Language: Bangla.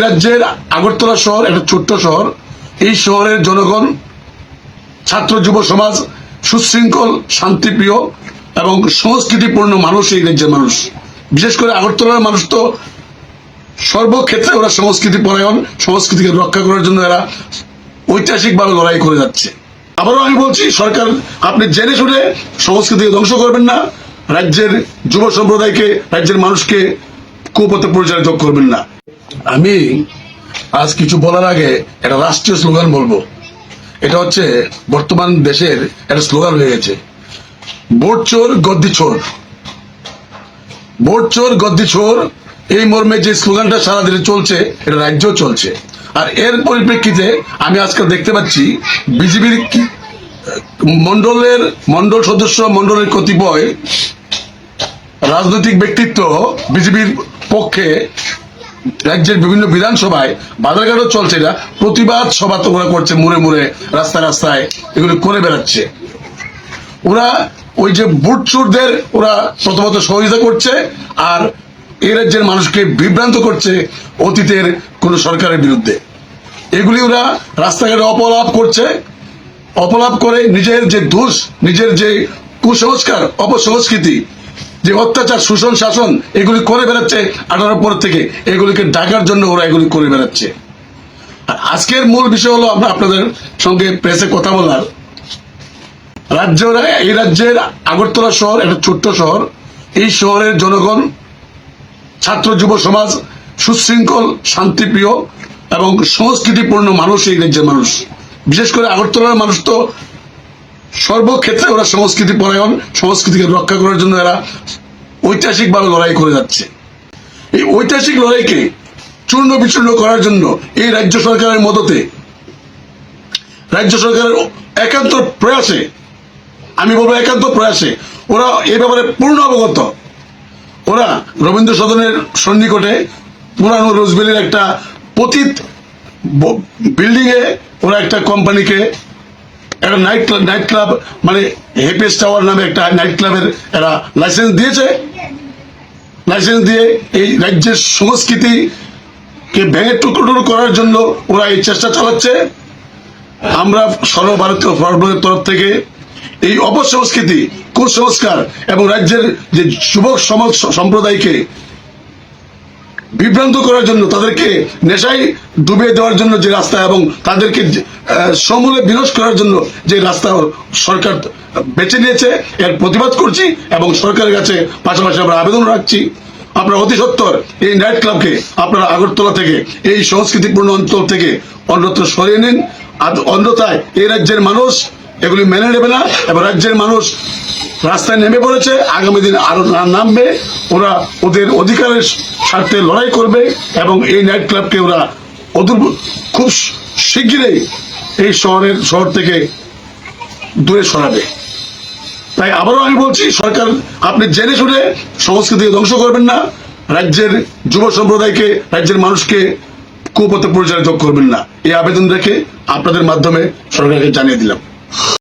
রাজ্যের আগরতলা শহর একটা ছোট্ট শহর। এই শহরের জনগণ, ছাত্র যুব সমাজ সুশৃঙ্খল, শান্তিপ্রিয় এবং সংস্কৃতিপূর্ণ মানুষ। এই রাজ্যের মানুষ, বিশেষ করে আগরতলার মানুষ তো সর্বক্ষেত্রে ওরা সংস্কৃতি পরায়ণ, সংস্কৃতিকে রক্ষা করার জন্য এরা ঐতিহাসিকভাবে লড়াই করে যাচ্ছে। আবারও আমি বলছি, সরকার আপনি জেনে শুনে সংস্কৃতিকে ধ্বংস করবেন না, রাজ্যের যুব সম্প্রদায়কে, রাজ্যের মানুষকে কুপথে পরিচালিত করবেন না। আমি আজ কিছু বলার আগে একটা রাষ্ট্রীয় স্লোগান বলবো। এটা হচ্ছে বর্তমান দেশের একটা স্লোগান হয়ে গেছে, ভোট চোর গদ্দি চোর। ভোট চোর গদ্দি চোর, এই মর্মে যে স্লোগানটা সারা দেশে চলছে, এটা রাজ্যেও চলছে। আর এর পরিপ্রেক্ষিতে আমি আজকাল দেখতে পাচ্ছি বিজেপির মন্ডল সদস্য, মন্ডলের কতিপয় রাজনৈতিক ব্যক্তিত্ব বিজেপির পক্ষে রাজ্যের বিভিন্ন বিধানসভায়, বাজারঘাটও চলছে, এটা প্রতিবাদ সভা তো ওরা করছে, মুড়ে মুড়ে রাস্তায় রাস্তায় এগুলো করে বেড়াচ্ছে। ওরা ওই যে ভোট চোরদের ওরা প্রথমত সহযোগিতা করছে, আর এই রাজ্যের মানুষকে বিভ্রান্ত করছে অতীতের কোন সরকারের বিরুদ্ধে। এগুলি ওরা রাস্তাঘাটে অপলাপ করছে, অপলাপ করে নিজের যে দোষ, নিজের যে কুসংস্কার, অপসংস্কৃতি, যে অত্যাচার, শোষণ, শাসন এগুলি করে বেড়াচ্ছে 18 পর থেকে, এগুলিকে ঢাকার জন্য ওরা এগুলি করে বেড়াচ্ছে। আর আজকের মূল বিষয় হলো আমরা আপনাদের সঙ্গে প্রেসে কথা বলার। এই রাজ্যের আগরতলা শহর একটা ছোট্ট শহর। এই শহরের জনগণ, ছাত্র যুব সমাজ সুশৃঙ্খল, শান্তিপ্রিয় এবং সংস্কৃতিপূর্ণ মানুষ। এই রাজ্যের মানুষ, বিশেষ করে আগরতলার মানুষ তো সর্বক্ষেত্রে ওরা সংস্কৃতি পরায়ণ, সংস্কৃতিকে রক্ষা করার জন্য এরা ঐতিহাসিকভাবে লড়াই করে যাচ্ছে। এই ঐতিহাসিক লড়াইকে চূর্ণ বিচূর্ণ করার জন্য এই রাজ্য সরকারের মদতে, রাজ্য সরকারের একান্ত প্রয়াসে, আমি বলবো একান্ত প্রয়াসে, ওরা এই ব্যাপারে পূর্ণ অবগত। ওরা রবীন্দ্র সদনের সন্নিকটে পুরানো রোজভ্যালির একটা পতিত বিল্ডিং এ ওরা একটা কোম্পানিকে, একটা নাইট ক্লাব মানে হেপেস টাওয়ার নামে একটা নাইট ক্লাবের এরা লাইসেন্স দিয়েছে। লাইসেন্স দিয়ে এই রাজ্যের সংস্কৃতিকে ভেঙে টুকরো করার জন্য ওরা এই চেষ্টা চালাচ্ছে। আমরা সর্বভারতীয় ফরওয়ার্ডের তরফ থেকে এই অপসংস্কৃতি, কুসংস্কার এবং রাজ্যের যে যুবক সমাজ সম্প্রদায়কে বিভ্রান্ত করার জন্য, তাদেরকে নেশায় ডুবিয়ে দেওয়ার জন্য যে রাস্তা এবং তাদেরকে সমূলে বিনাশ করার জন্য যে রাস্তা সরকার বেছে নিয়েছে, এর প্রতিবাদ করছি এবং সরকারের কাছে পাশাপাশি আমরা আবেদন রাখছি, আপনারা অতি সত্বর এই নাইট ক্লাবকে আপনারা আগরতলা থেকে, এই সংস্কৃতিপূর্ণ অঞ্চল থেকে অন্যত্র সরিয়ে নিন। অন্যথায় এই রাজ্যের মানুষ এগুলি মেনে নেবে না এবং রাজ্যের মানুষ রাস্তায় নেমে পড়েছে, আগামী দিন আরো নামবে। ওরা ওদের অধিকারের স্বার্থে লড়াই করবে এবং এই নাইট ক্লাবকে ওরা খুব শিগগিরই এই শহর থেকে দূরে সরাবে। তাই আবারও আমি বলছি, সরকার আপনি জেনে শুনে সংস্কৃতিকে ধ্বংস করবেন না, রাজ্যের যুব সম্প্রদায়কে, রাজ্যের মানুষকে কুপথে পরিচালিত করবেন না। এই আবেদন রেখে আপনাদের মাধ্যমে সরকারকে জানিয়ে দিলাম।